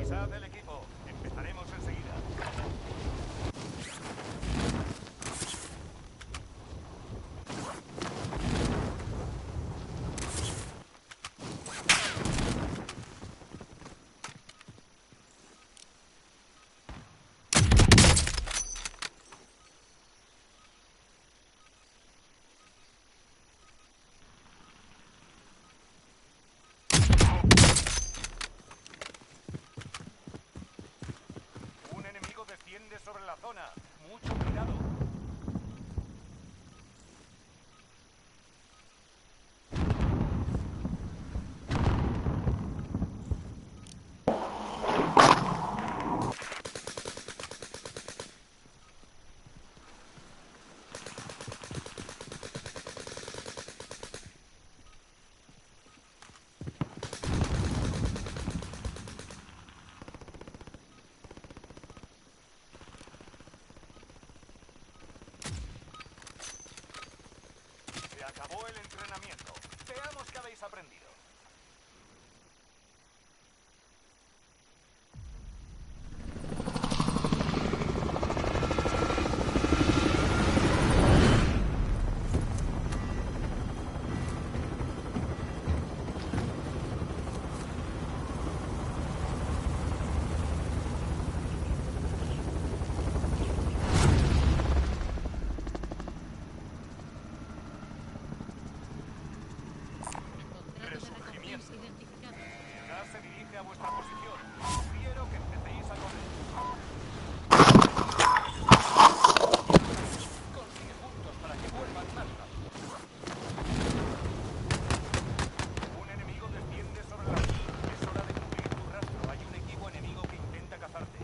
Avisad del equipo. Empezaremos enseguida. Desciende sobre la zona. Mucho cuidado. Acabó el entrenamiento. Veamos qué habéis aprendido. Se dirige a vuestra posición. Quiero que empecéis a correr. Consigue puntos para que vuelvan más rápido. Un enemigo desciende sobre la zona. Es hora de cubrir tu rastro. Hay un equipo enemigo que intenta cazarte.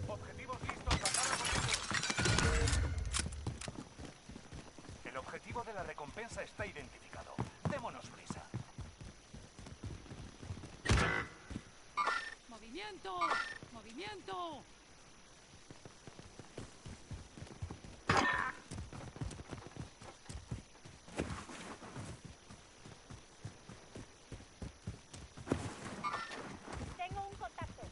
Objetivos listos. Acaba con ellos. El objetivo de la recompensa está identificado. Démonos prisa. ¡Movimiento! ¡Movimiento! Tengo un contacto.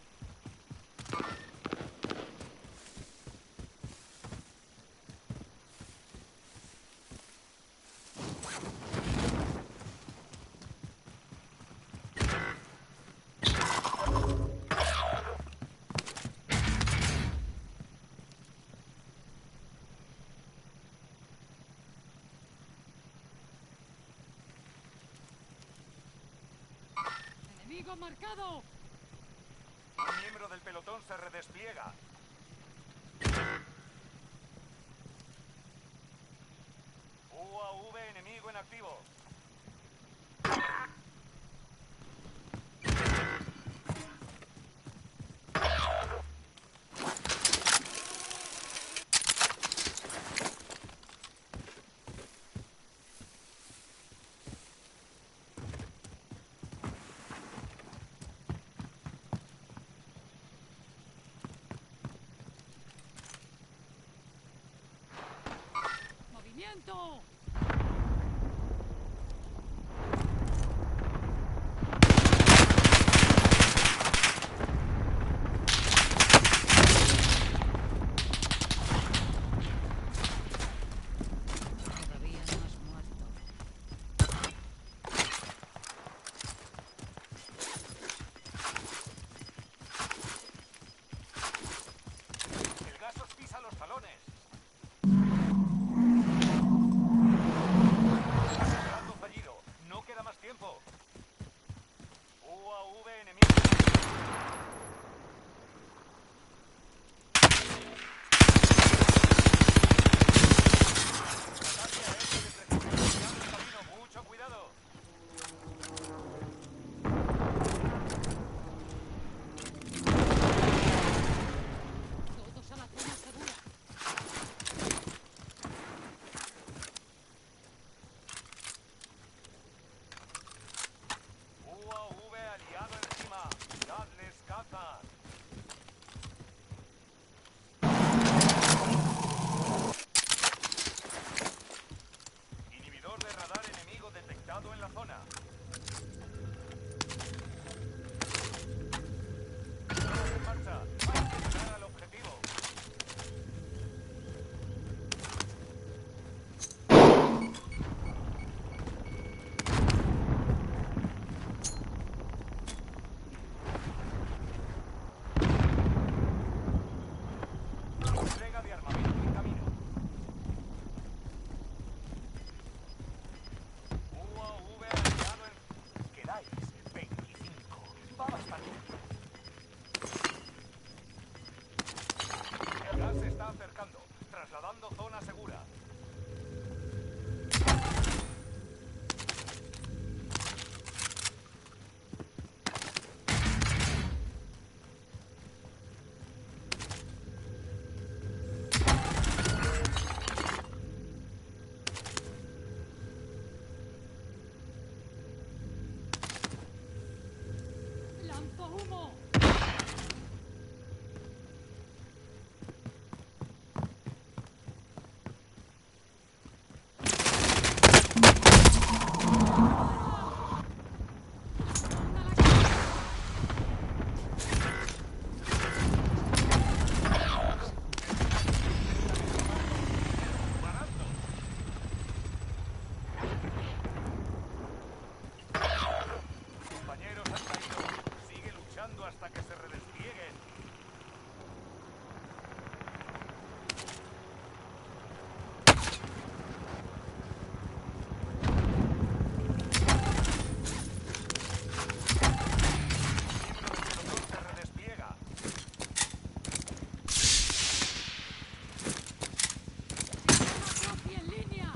¡Enemigo marcado! Un miembro del pelotón se redespliega. UAV enemigo en activo. ¡Movimiento! Todavía no has muerto. El gas os pisa los talones. Trasladando zona segura. ¡Lanzo humo! Compañeros han caído. Sigue luchando hasta que se redesplieguen. Miembro del pelotón se redespliega. ¡Copy en línea!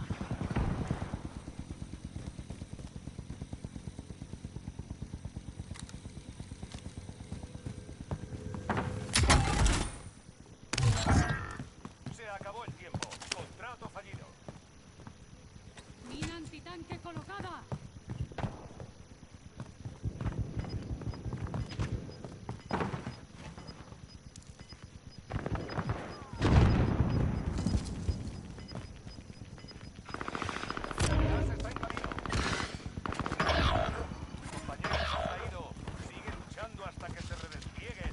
Se acabó el tiempo. Contrato fallido. ¡Mina antitanque colocada! Gas está en camino. Compañeros han caído. Sigue luchando hasta que se redesplieguen.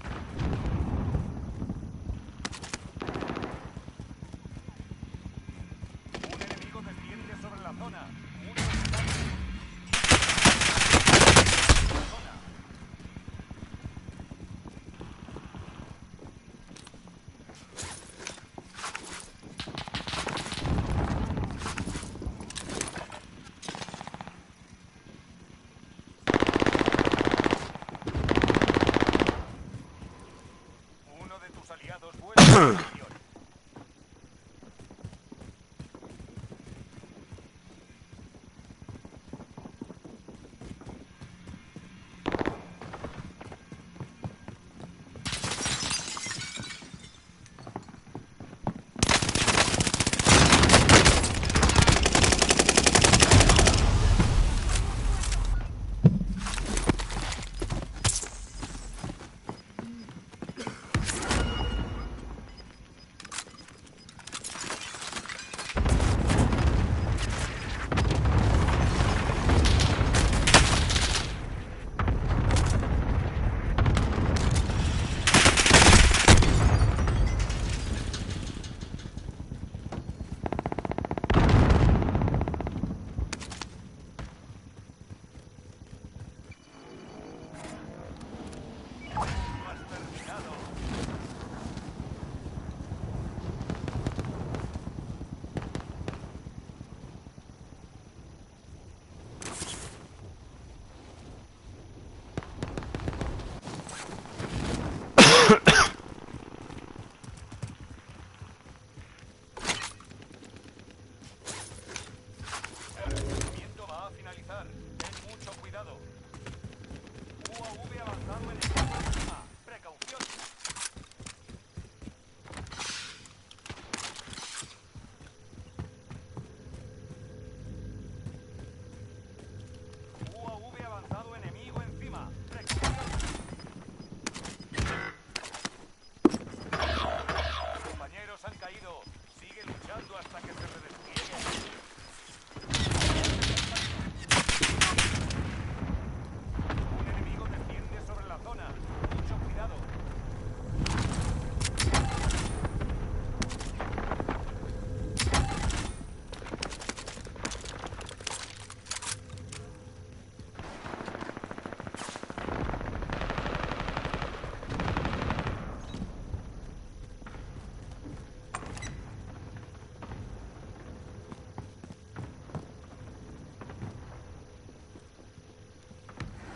Un enemigo desciende sobre la zona. Uno está en la zona. Uno de tus aliados vuelve a la acción. No has terminado. El movimiento va a finalizar. Ten mucho cuidado. UAV avanzado en equipo encima. Precaución. UAV avanzado enemigo encima. Precaución. Compañeros han caído. Sigue luchando hasta que se redesplieguen. Un enemigo desciende sobre la zona. Mucho cuidado.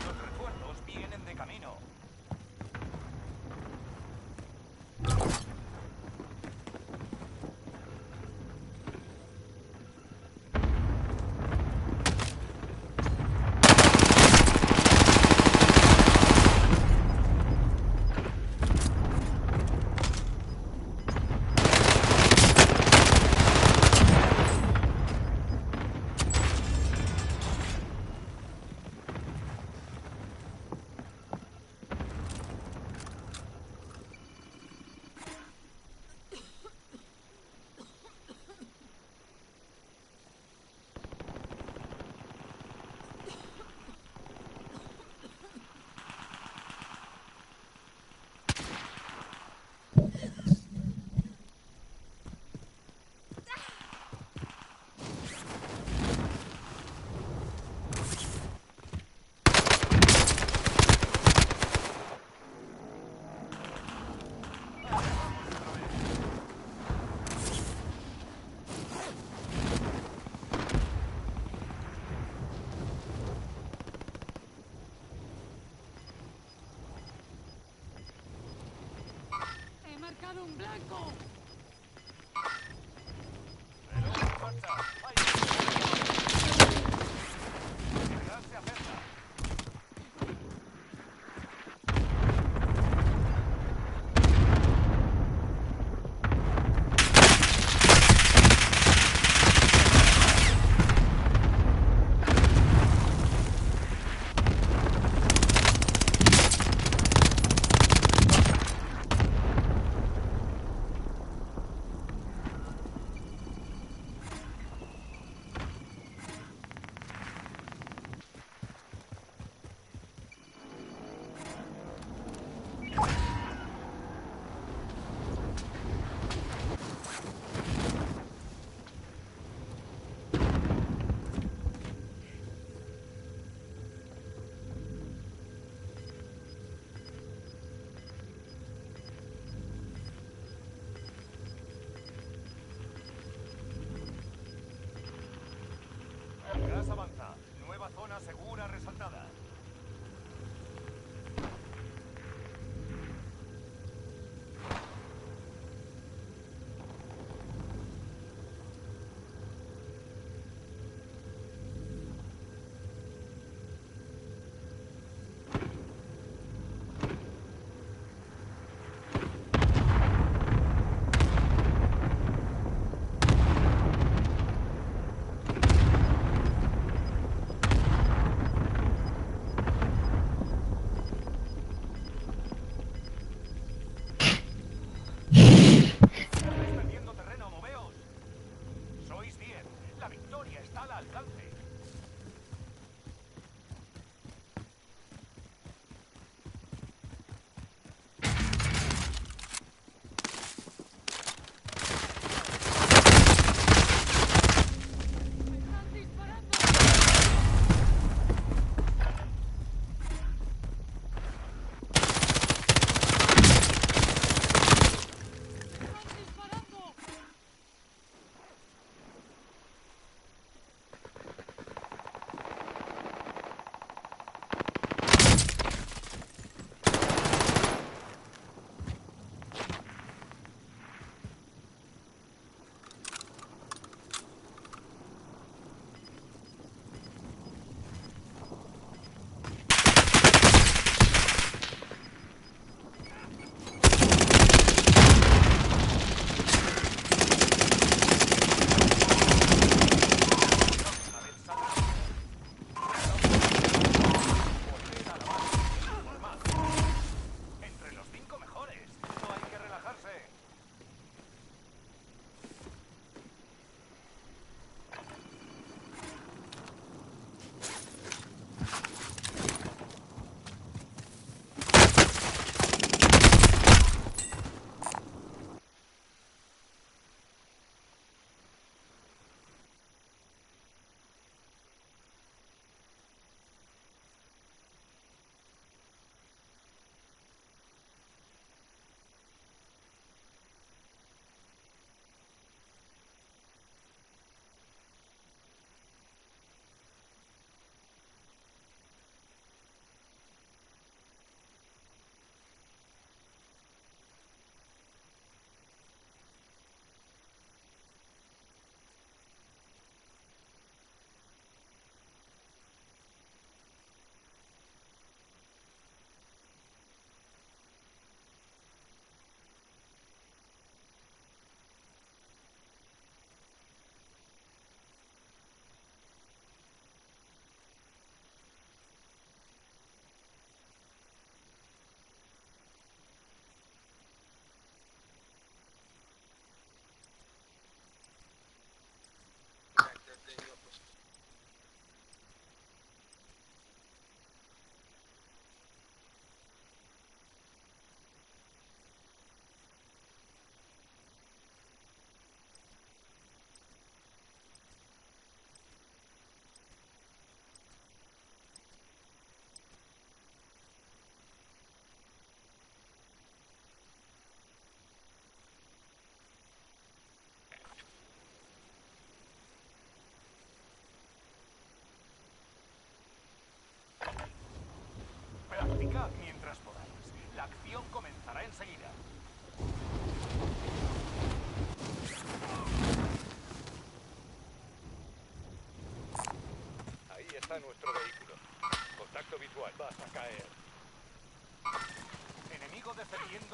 Los refuerzos vienen de camino. un blanco! Reloj en marcha. ¡Ahí! General se acerca.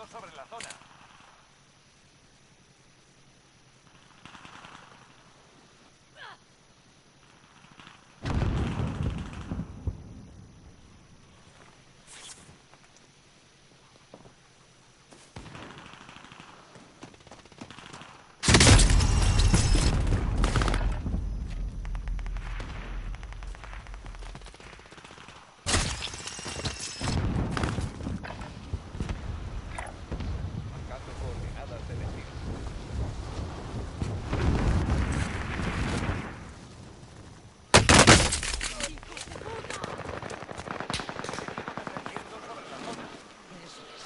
vertiendo sobre la zona. Marcando coordenadas de destino. ¡Hijos de puta! Vertiendo sobre la zona. Eso es.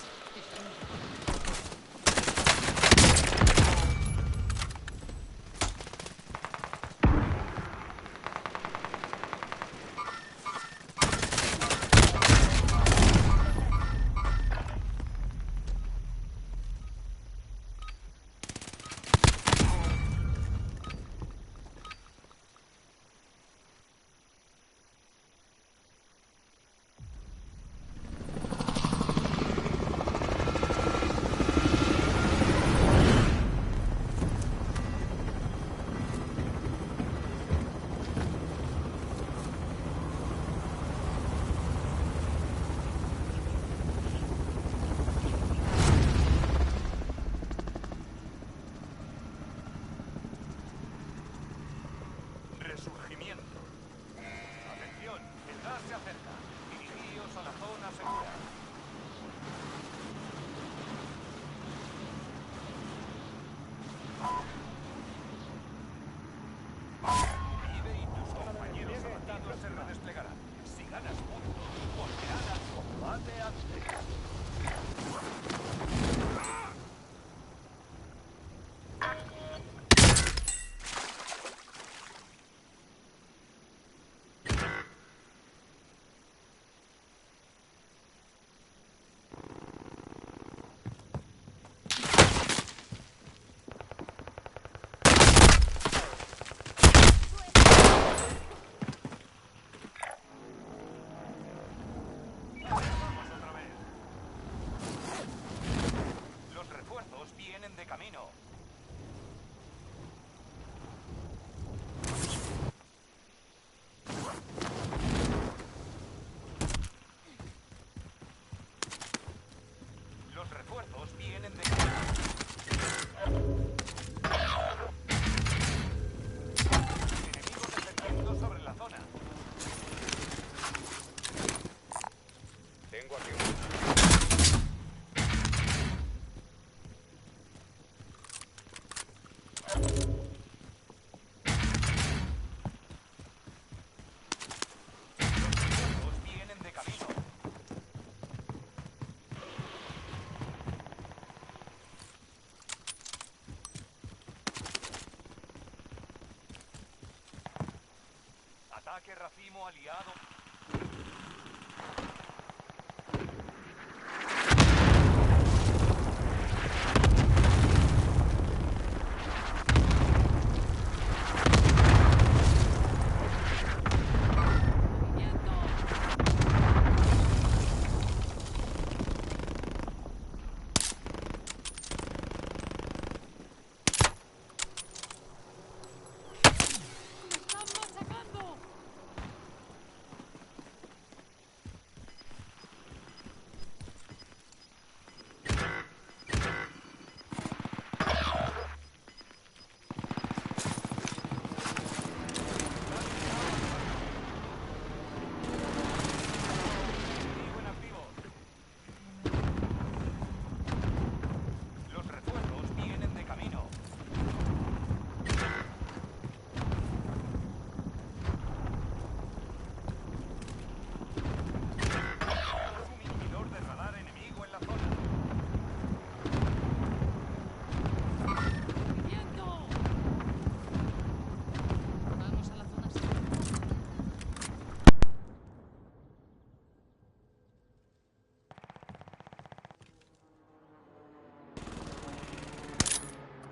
Resurgimiento. Atención, el gas se acerca. Dirigíos a la zona segura. Vive y tus compañeros abatidos se redesplegarán. Si ganas puntos, volverán al combate antes. Vamos otra vez. Los refuerzos vienen de camino. Los refuerzos vienen de camino. Enemigos descendiendo sobre la zona. Tengo aquí un... Los refuerzos vienen de camino. Ataque racimo aliado. ¡Movimiento! ¡Me están machacando! Enemigo en activo. Los refuerzos vienen de camino. Un inhibidor de radar enemigo en la zona. ¡Movimiento! Vamos a la zona segura.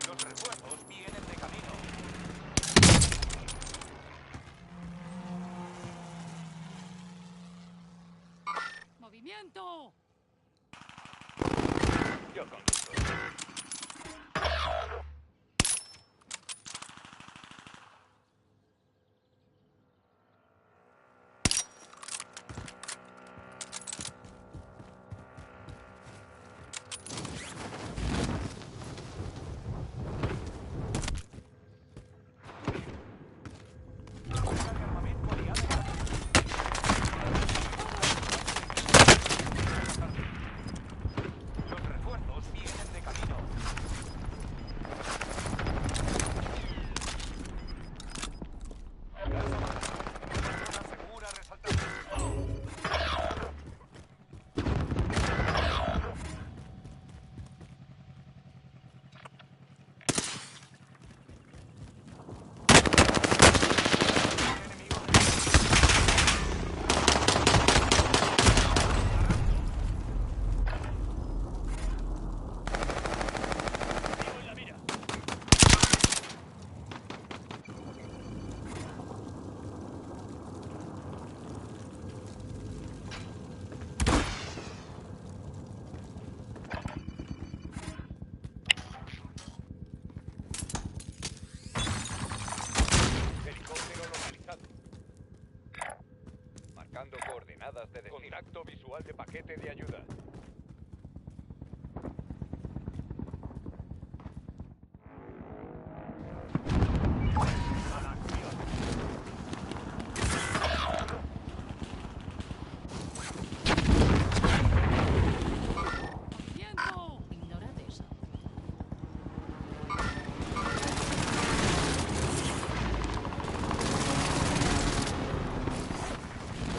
Los refuerzos vienen de camino. ¡Movimiento! Yo conduzco. Armamento aliado en camino. Los refuerzos vienen de camino. Zona segura resaltando. Enemigo en la mira. Helicóptero localizado. Marcando coordenadas de destino. Contacto visual de paquete de ayuda. A la acción. ¡Viento! Ignorad eso.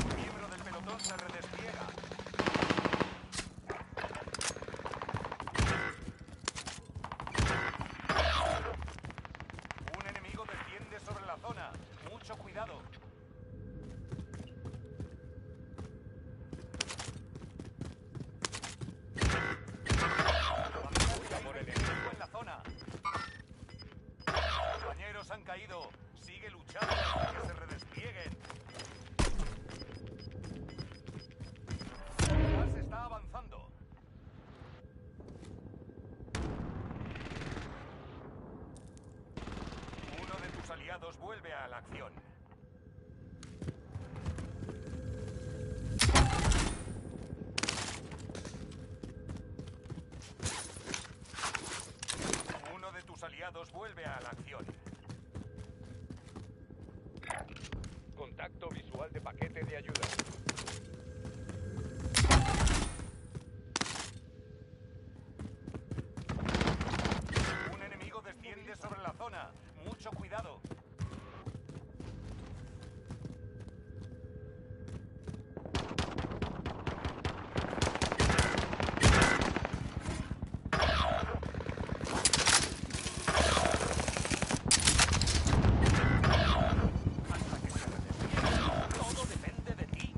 Un miembro del pelotón se redespliega. Un enemigo desciende sobre la zona. Mucho cuidado. Hay un enemigo en la zona. Compañeros han caído. Sigue luchando hasta que se redesplieguen. El gas está avanzando. Uno de tus aliados vuelve a la acción. Uno de tus aliados vuelve a la acción. Contacto visual de paquete de ayuda. Un enemigo desciende sobre la zona. Mucho cuidado. Hasta que se redespliegue. Todo depende de ti.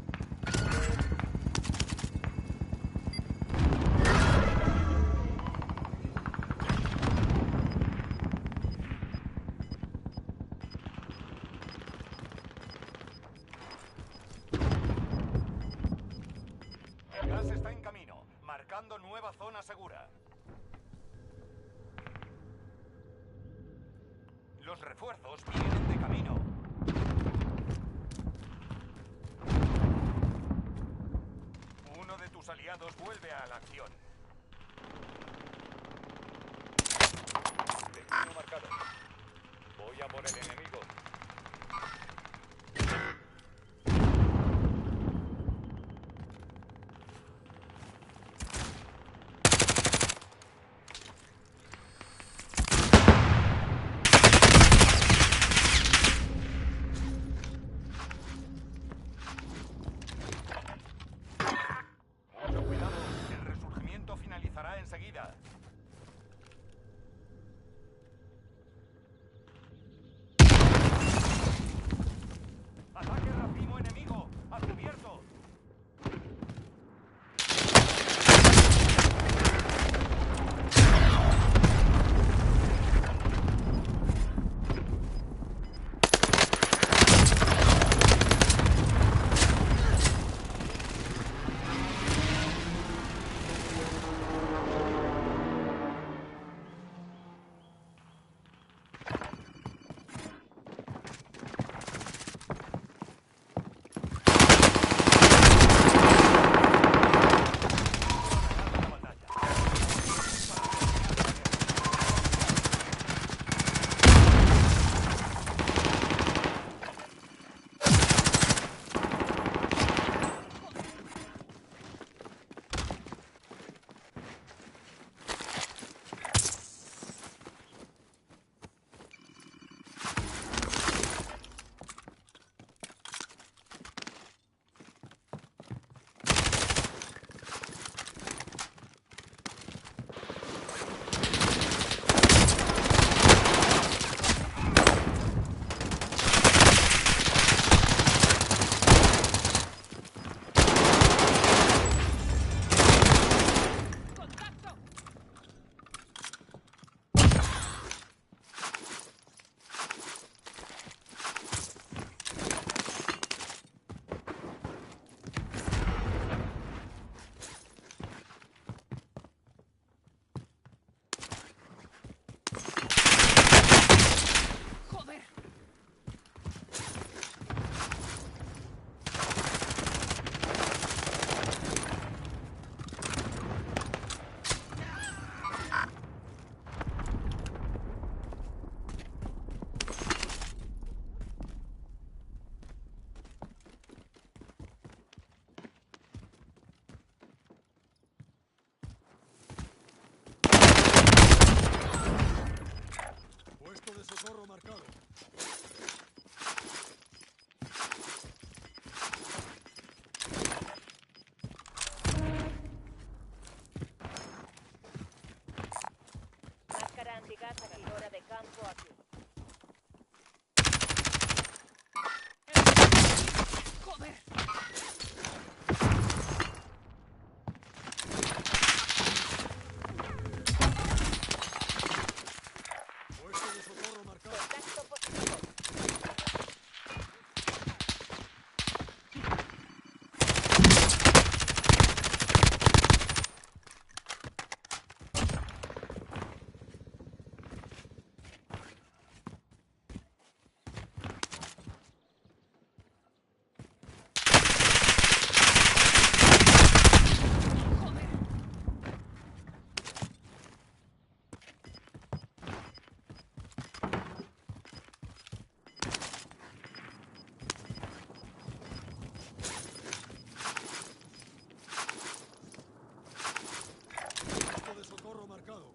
El gas está en camino, marcando nueva zona segura. Los refuerzos vienen de camino. Uno de tus aliados vuelve a la acción. Destino marcado. Voy a por el enemigo. Mucho cuidado, el resurgimiento finalizará enseguida. ¡Ataque racimo enemigo! ¡A cubierto! Campo aquí. ¡Joder! Puesto de socorro marcado.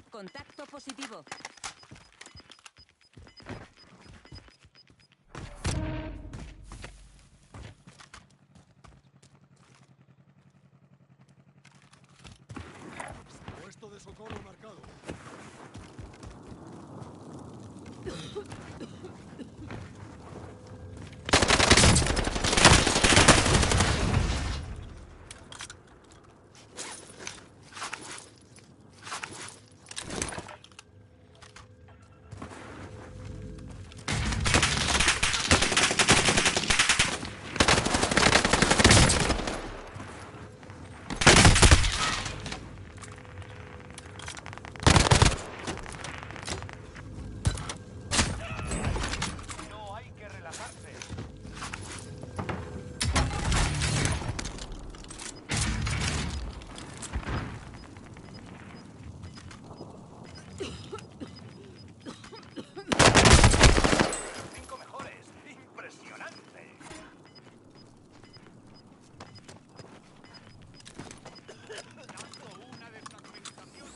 Contacto positivo. Puesto de socorro marcado. Contacto positivo. Puesto de socorro marcado. No hay que relajarse. Cinco mejores. Impresionante. Lanzo una desestabilización.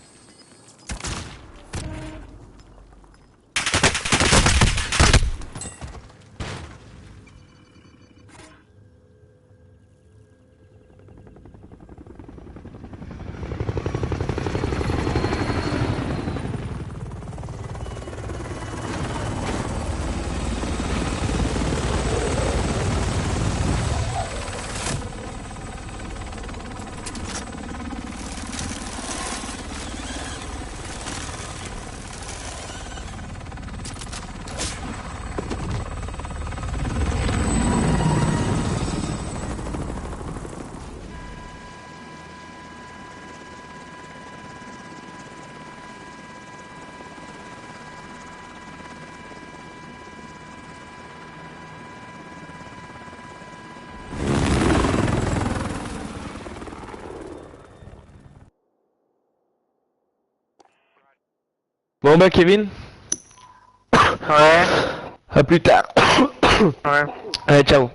Bon bah Kevin, Ouais, à plus tard. ouais. Allez, ciao.